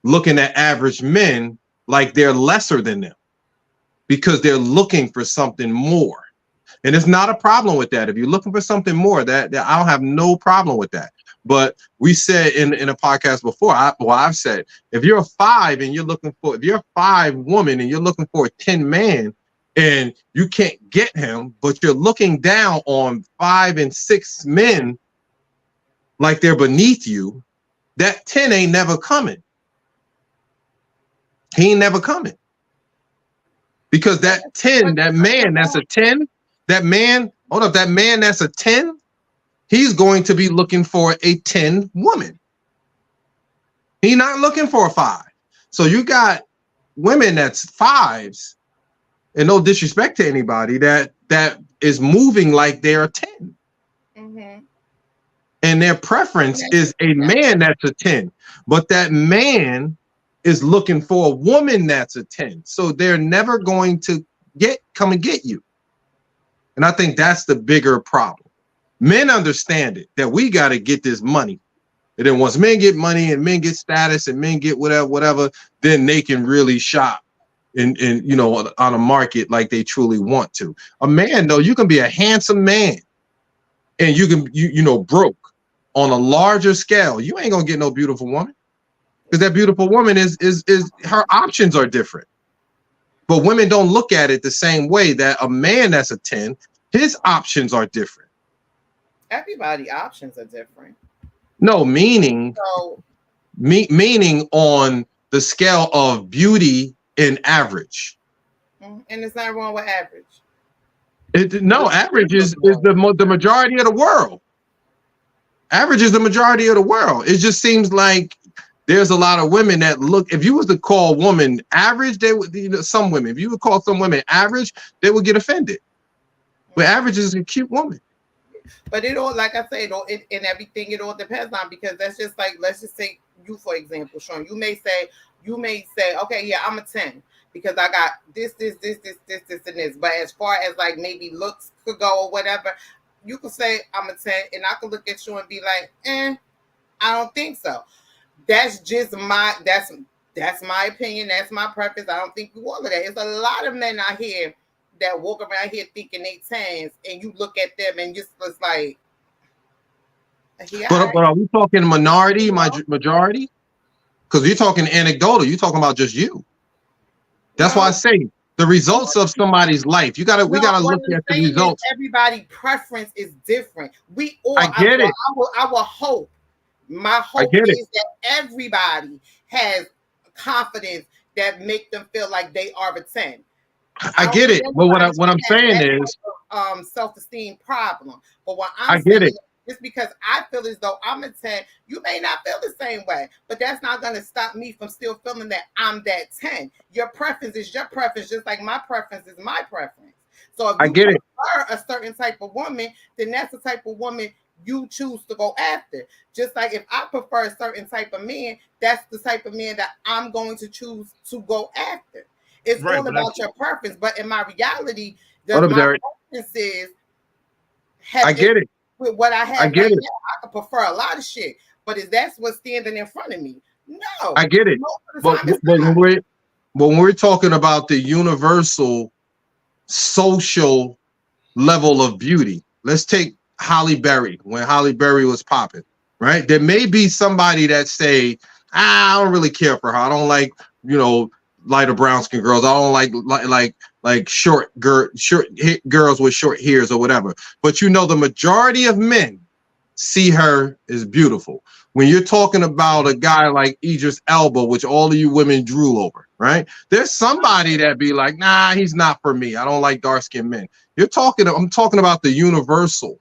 looking at average men like they're lesser than them because they're looking for something more. And it's not a problem with that. If you're looking for something more, that I don't have no problem with that. But we said in a podcast before, I've said, if you're a 5 and if you're a 5 woman and you're looking for a 10 man and you can't get him, but you're looking down on 5 and 6 men like they're beneath you, that 10 ain't never coming. He ain't never coming. Because that 10, that man that's a 10, that man that's a 10, he's going to be looking for a 10 woman. He's not looking for a 5. So you got women that's 5s, and no disrespect to anybody, that is moving like they're a 10. Mm-hmm. And their preference is a man that's a 10. But that man is looking for a woman that's a 10. So they're never going to come and get you. And I think that's the bigger problem. Men understand it, that we got to get this money. And then once men get money and men get status and men get whatever, then they can really shop in on a market like they truly want to. A man, though, you can be a handsome man and you can broke on a larger scale. You ain't gonna get no beautiful woman, because that beautiful woman is her options are different. But women don't look at it the same way that a man that's a 10, his options are different. Everybody's options are different. No, meaning on the scale of beauty and average. And there's nothing wrong with average. Average is the majority of the world. Average is the majority of the world. It just seems like there's a lot of women that look. If you was to call a woman average, they would. Some women, if you would call some women average, they would get offended. But average is a cute woman. But it all, like I say, in everything, it all depends on, because that's just like, let's just say you, for example, Sean. You may say, okay, yeah, I'm a 10 because I got this, and this. But as far as like maybe looks could go or whatever, you could say I'm a 10, and I could look at you and be like, I don't think so. That's just that's my opinion. That's my preference. I don't think you all of that. There's a lot of men out here that walk around here thinking they 10s, and you look at them and just was like, but are we talking minority, majority? Because you're talking anecdotal. You're talking about just you. That's why I say the results of somebody's life. We gotta look at the results. Everybody's preference is different. We all. I get it. I will hope. My hope is that everybody has confidence that make them feel like they are a 10. I get it, but what I'm saying is self-esteem problem. But what I'm saying is just because I feel as though I'm a 10, you may not feel the same way, but that's not going to stop me from still feeling that I'm that 10. Your preference is your preference, just like my preference is my preference. So if you prefer a certain type of woman, then that's the type of woman you choose to go after. Just like if I prefer a certain type of man, that's the type of man that I'm going to choose to go after. It's all about your preference, but in my reality, my preferences have I get it. With what I have, I get it. Now, I could prefer a lot of shit, but is that what's standing in front of me? No, I get it. But when we're talking about the universal social level of beauty, let's take Halle Berry, when Halle Berry was popping, right? There may be somebody that say, I don't really care for her. I don't like, lighter brown skin girls. I don't like short girls with short hairs or whatever. But the majority of men see her as beautiful. When you're talking about a guy like Idris Elba, which all of you women drool over, right? There's somebody that be like, nah, he's not for me. I don't like dark-skinned men. I'm talking about the universal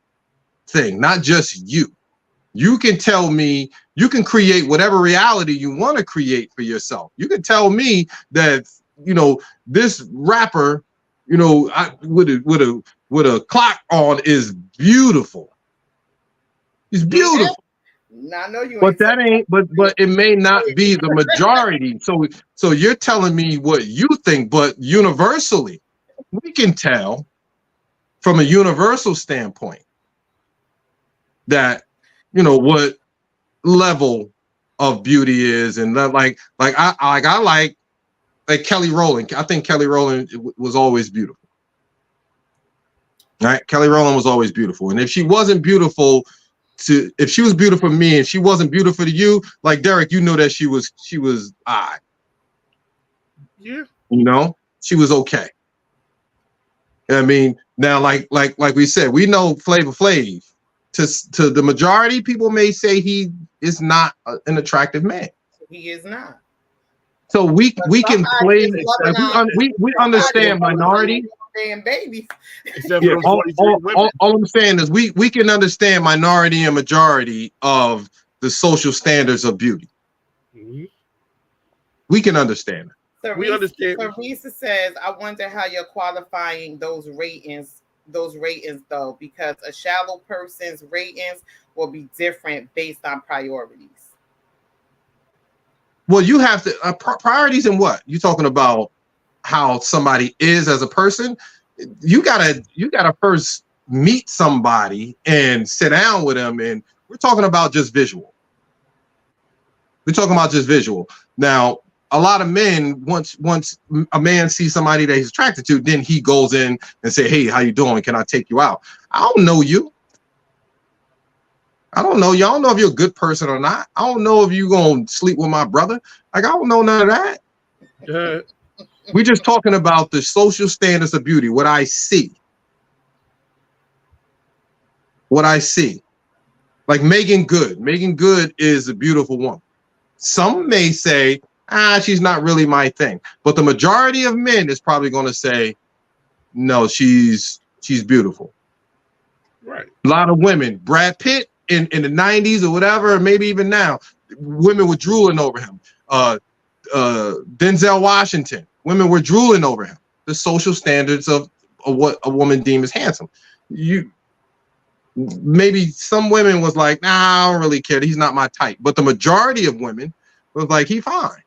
thing, not just you. You can tell me, you can create whatever reality you want to create for yourself. You can tell me that, this rapper, with a clock on is beautiful. He's beautiful. I know you. But that ain't. But it may not be the majority. So you're telling me what you think, but universally, we can tell from a universal standpoint that what level of beauty is, and like I like Kelly Rowland. I think Kelly Rowland was always beautiful. Right? Kelly Rowland was always beautiful, and if she wasn't beautiful. If she was beautiful to me and she wasn't beautiful to you, like Derek, that she was odd. Yeah. She was okay. I mean, now like we said, we know Flavor Flav. To the majority, people may say he is not an attractive man. He is not. So we can play. We understand minority. Damn baby. Yeah, all I'm saying is we can understand minority and majority of the social standards of beauty. Mm-hmm. We can understand that. We understand. Teresa says, I wonder how you're qualifying those ratings though, because a shallow person's ratings will be different based on priorities. Well, you have to priorities in what? You talking about how somebody is as a person? You gotta first meet somebody and sit down with them, and we're talking about just visual. Now, a lot of men, once a man sees somebody that he's attracted to, then he goes in and say, hey, how you doing? Can I take you out? I don't know you. I don't know you. I don't know if you're a good person or not. I don't know if you're gonna sleep with my brother. Like, I don't know none of that. We're just talking about the social standards of beauty, what I see. Like Megan Good. Megan Good is a beautiful woman. Some may say, she's not really my thing. But the majority of men is probably going to say, no, she's beautiful. Right. A lot of women. Brad Pitt in the 90s or whatever, or maybe even now, women were drooling over him. Denzel Washington. Women were drooling over him. The social standards of what a woman deems as handsome. Maybe some women was like, nah, I don't really care. He's not my type. But the majority of women was like, he fine.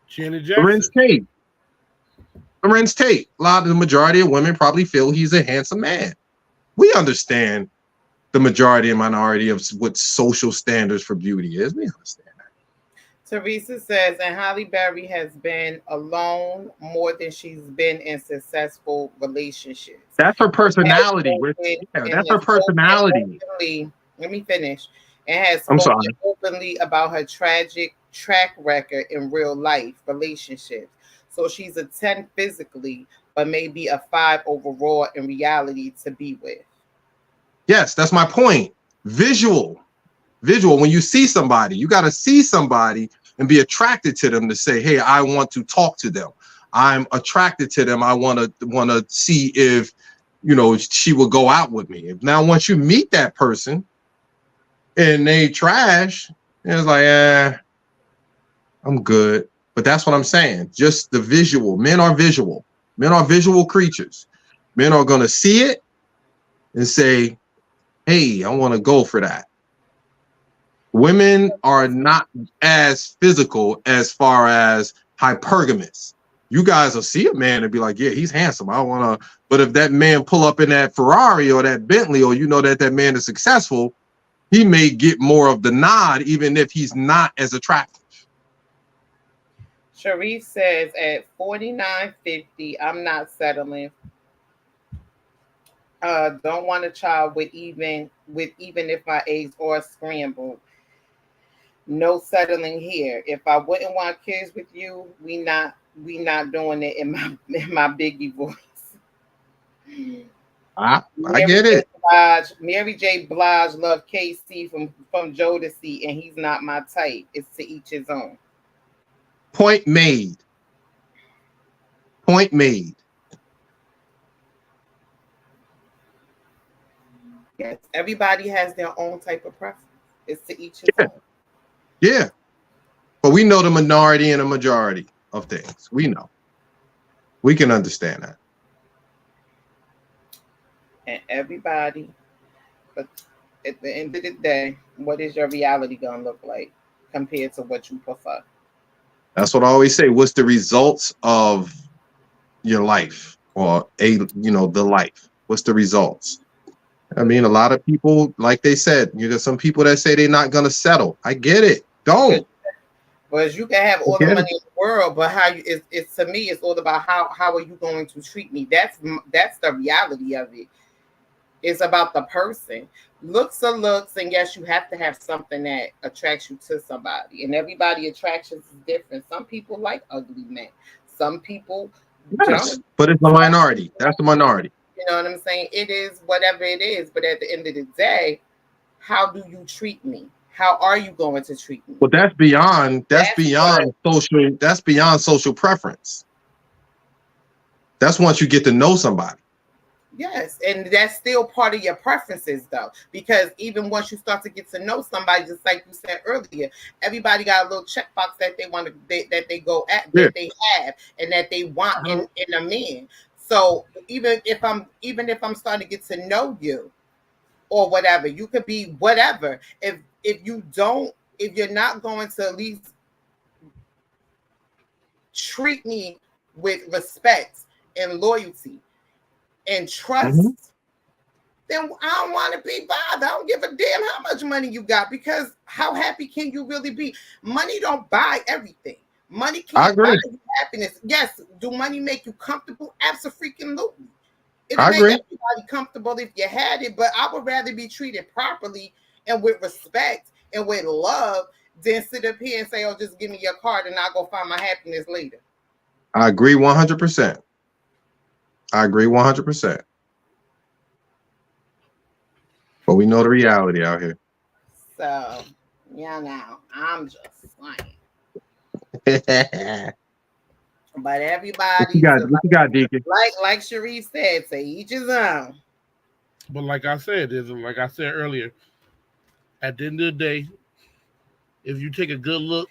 Janet Jackson. Lorenz Tate. The majority of women probably feel he's a handsome man. We understand the majority and minority of what social standards for beauty is. We understand. Teresa says, and Halle Berry has been alone more than she's been in successful relationships. That's her personality. That's her personality. Let me finish. And has spoken openly about her tragic track record in real life relationships. So she's a 10 physically, but maybe a 5 overall in reality to be with. Yes, that's my point. Visual. When you see somebody, you got to see somebody and be attracted to them to say, hey, I want to talk to them. I'm attracted to them. I want to see if, she will go out with me. Now, once you meet that person and they trash, it's like, I'm good. But that's what I'm saying. Just the visual. Men are visual. Men are visual creatures. Men are going to see it and say, hey, I want to go for that. Women are not as physical as far as hypergamous. You guys will see a man and be like, yeah, he's handsome. I want to. But if that man pull up in that Ferrari or that Bentley, or that man is successful, he may get more of the nod, even if he's not as attractive. Sharif says, at $49.50, I'm not settling. Don't want a child with even if my eggs are scrambled. No settling here. If I wouldn't want kids with you, we not doing it in my Biggie voice. I get it. Mary J. Blige loved KC from Jodeci, and he's not my type. It's to each his own. Point made. Point made. Yes, everybody has their own type of preference. It's to each his own. Yeah. But we know the minority and the majority of things. We know. We can understand that. And everybody, but at the end of the day, what is your reality gonna look like compared to what you prefer? That's what I always say. What's the results of your life, or the life? What's the results? I mean, a lot of people, like they said, there's some people that say they're not gonna settle. I get it. Don't. Because you can have all the money in the world, but how you it's to me, it's all about how are you going to treat me? That's the reality of it. It's about the person. Looks are looks, and yes, you have to have something that attracts you to somebody. And everybody attractions is different. Some people like ugly men. Some people don't. But it's the minority. That's the minority. You know what I'm saying? It is whatever it is. But at the end of the day, how do you treat me? How are you going to treat me? Well, that's beyond social preference. That's once you get to know somebody. Yes, and that's still part of your preferences, though, because even once you start to get to know somebody, just like you said earlier, everybody got a little checkbox that they want to that they go at that they have and that they want in a man. So even if I'm starting to get to know you, or whatever, you could be whatever. If you're not going to at least treat me with respect and loyalty and trust, then I don't want to be bothered. I don't give a damn how much money you got, because how happy can you really be? Money don't buy everything. Money can't buy you happiness. Yes, do money make you comfortable? Absolutely. It'll make everybody comfortable if you had it, but I would rather be treated properly and with respect and with love than sit up here and say, oh, just give me your card and I'll go find my happiness later. I agree 100%. I agree 100%. But we know the reality out here. So, now, I'm just saying. But everybody, what you got, Deacon? Like Sharif said, to each his own. But like I said earlier, at the end of the day, if you take a good look,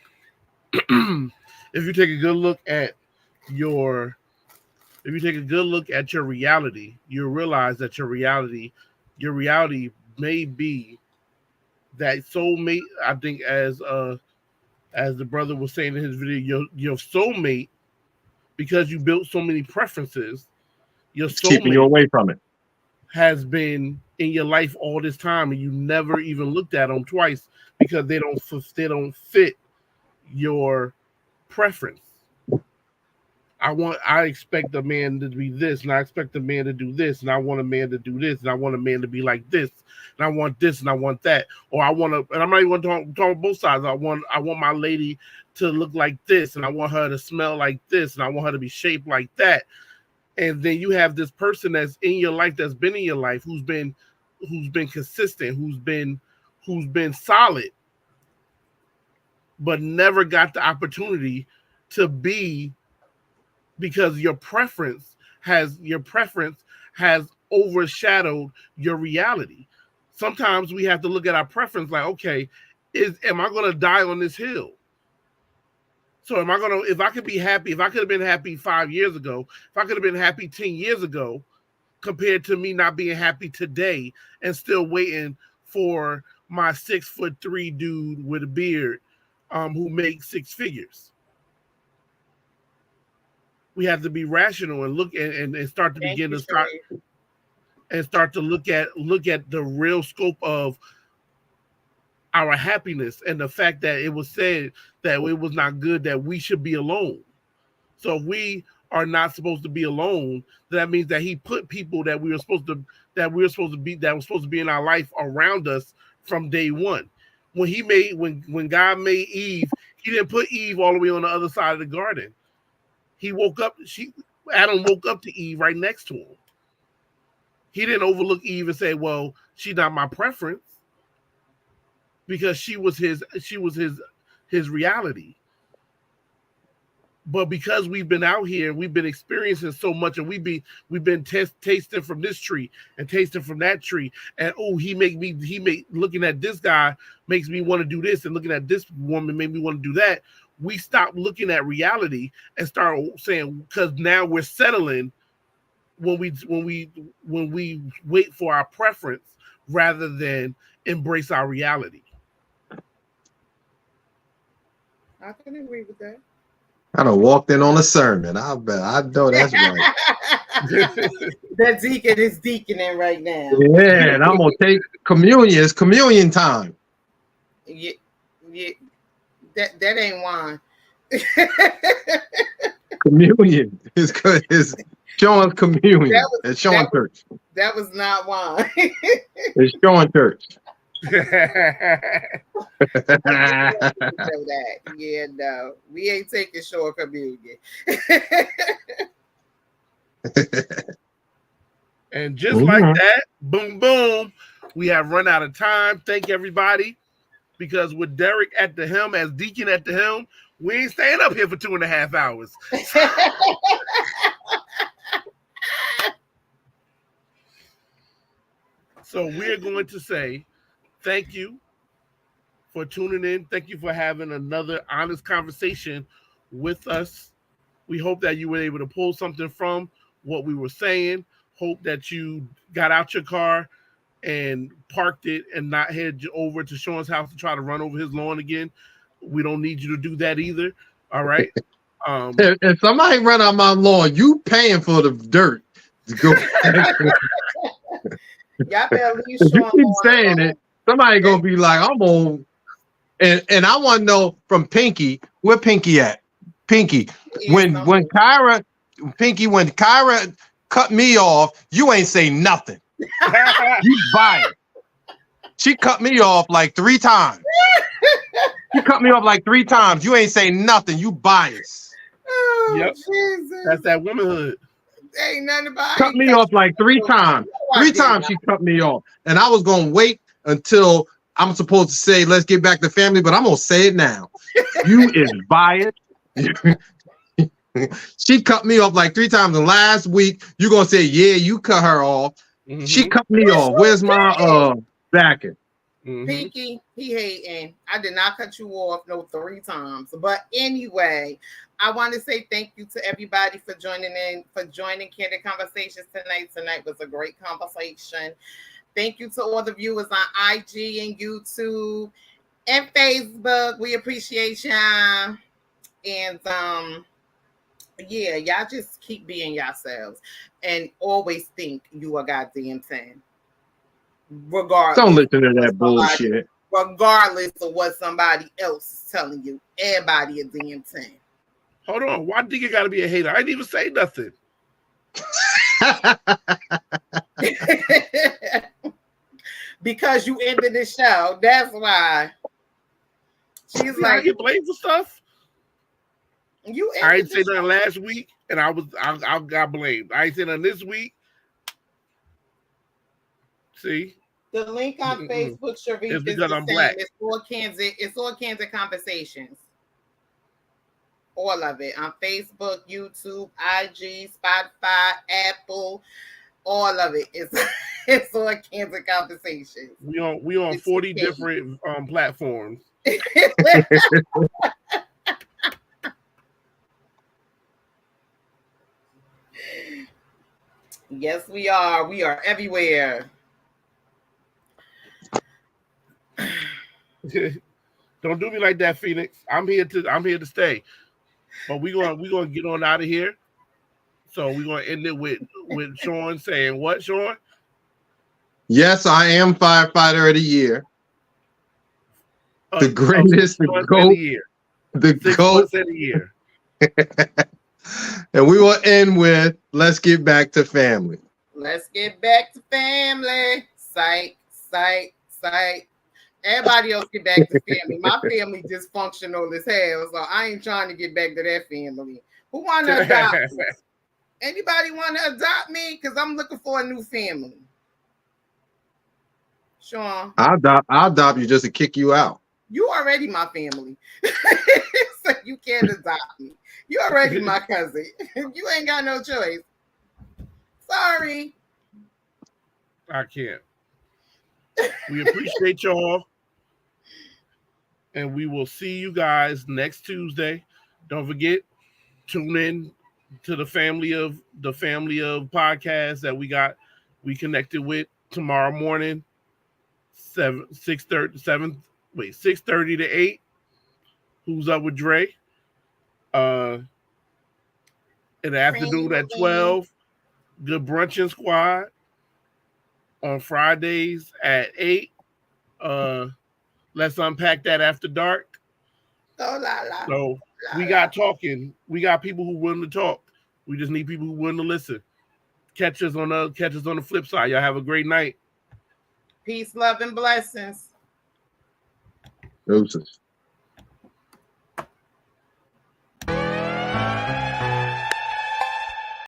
at your reality, you'll realize that your reality may be that soulmate. I think as the brother was saying in his video, your soulmate, because you built so many preferences, your soulmate keeping you away from it has been in your life all this time, and you never even looked at them twice because they don't fit your preference. I expect a man to be this, and I expect a man to do this, and I want a man to do this, and I want a man to be like this, and I want this, and I want that, or I want to, and I'm not even talking both sides. I want my lady to look like this, and I want her to smell like this, and I want her to be shaped like that. And then you have this person that's in your life, that's been in your life, who's been consistent, who's been solid, but never got the opportunity to be, because your preference has overshadowed your reality. Sometimes we have to look at our preference like, okay, am I going to die on this hill? So if I could be happy, if I could have been happy 5 years ago, if I could have been happy 10 years ago, compared to me not being happy today and still waiting for my 6'3" dude with a beard who makes six figures. We have to be rational and look and start to start to look at the real scope of our happiness, and the fact that it was said that it was not good that we should be alone. So if we are not supposed to be alone, that means that he put people that were supposed to be in our life around us from day one. When God made Eve, he didn't put Eve all the way on the other side of the garden. Adam woke up to Eve right next to him. He didn't overlook Eve and say, well, she's not my preference, because she was his reality. But because we've been out here, we've been experiencing so much, and we've been tasting from this tree and tasting from that tree, and looking at this guy makes me want to do this, and looking at this woman made me want to do that. We stop looking at reality and start saying, because now we're settling when we wait for our preference rather than embrace our reality. I can agree with that. I done walked in on a sermon. I know that's right. That deacon is deaconing right now. Yeah, and I'm gonna take communion. It's communion time. Yeah, that ain't wine. Communion is showing communion. It's showing church. That was not wine. It's showing church. Yeah, no, we ain't taking short communion. And just like that, boom, boom, we have run out of time. Thank everybody, because with Derek at the helm, as deacon at the helm, we ain't staying up here for 2.5 hours. So we're going to say thank you for tuning in. Thank you for having another honest conversation with us. We hope that you were able to pull something from what we were saying. Hope that you got out your car and parked it and not head over to Sean's house to try to run over his lawn again. We don't need you to do that either. All right. If somebody run out my lawn, you paying for the dirt to go. Y'all better leave If you Sean keep alone. saying it, somebody gonna be like, I'm on. And I want to know from Pinky, where Pinky at? Pinky, when Kyra cut me off, you ain't say nothing. You biased. She cut me off like 3 times. She cut me off like 3 times. You ain't say nothing. You biased. Oh, yep. Jesus. That's that womanhood. Ain't nothing about Cut me off like 3 times. 3 times she cut me off. And I was going to wait until I'm supposed to say, let's get back to family, but I'm going to say it now. You is biased. She cut me off like 3 times. And last week, you're going to say, yeah, you cut her off. Mm-hmm. She cut me off. Where's my backing? Mm-hmm. Pinky, he hating. I did not cut you off 3 times. But anyway, I want to say thank you to everybody for joining Candid Conversations tonight. Tonight was a great conversation. Thank you to all the viewers on IG and YouTube and Facebook. We appreciate y'all. And yeah, y'all just keep being yourselves and always think you are goddamn 10. Regardless. Don't listen to that bullshit. Regardless of what somebody else is telling you, everybody a damn 10. Hold on. Why do you got to be a hater? I didn't even say nothing. Because you ended the show. That's why. She's like, I get blamed for stuff. I ain't say nothing last week, and I got blamed. I ain't say nothing this week. See. The link on Facebook, Sharif, is because I'm black. It's all Kansas Conversations. All of it on Facebook, YouTube, IG, Spotify, Apple, all of it. It's all Kansas Conversations. We on 40 different platforms. Yes, we are. We are everywhere. Don't do me like that, Phoenix. I'm here to stay. But we're gonna get on out of here. So we're gonna end it with Sean saying what, Sean? Yes, I am firefighter of the year. The greatest, the GOAT, the GOAT of the year. And we will end with let's get back to family. Let's get back to family. Psych, psych, psych. Everybody else get back to family. My family dysfunctional as hell, so I ain't trying to get back to that family. Who want to adopt me? Anybody want to adopt me? Because I'm looking for a new family. Sean. I'll adopt you just to kick you out. You already my family. So you can't adopt me. You already my cousin. You ain't got no choice. Sorry. I can't. We appreciate y'all. And we will see you guys next Tuesday. Don't forget, tune in to the family of podcasts that we connected with tomorrow morning, 6:30 to 8. Who's Up with Dre? In the afternoon at 12, Good Brunching Squad. On Fridays at 8. Let's Unpack That After Dark. Oh, la, la. So we got talking. We got people who willing to talk. We just need people who willing to listen. Catch us on the flip side. Y'all have a great night. Peace, love, and blessings. Deuces.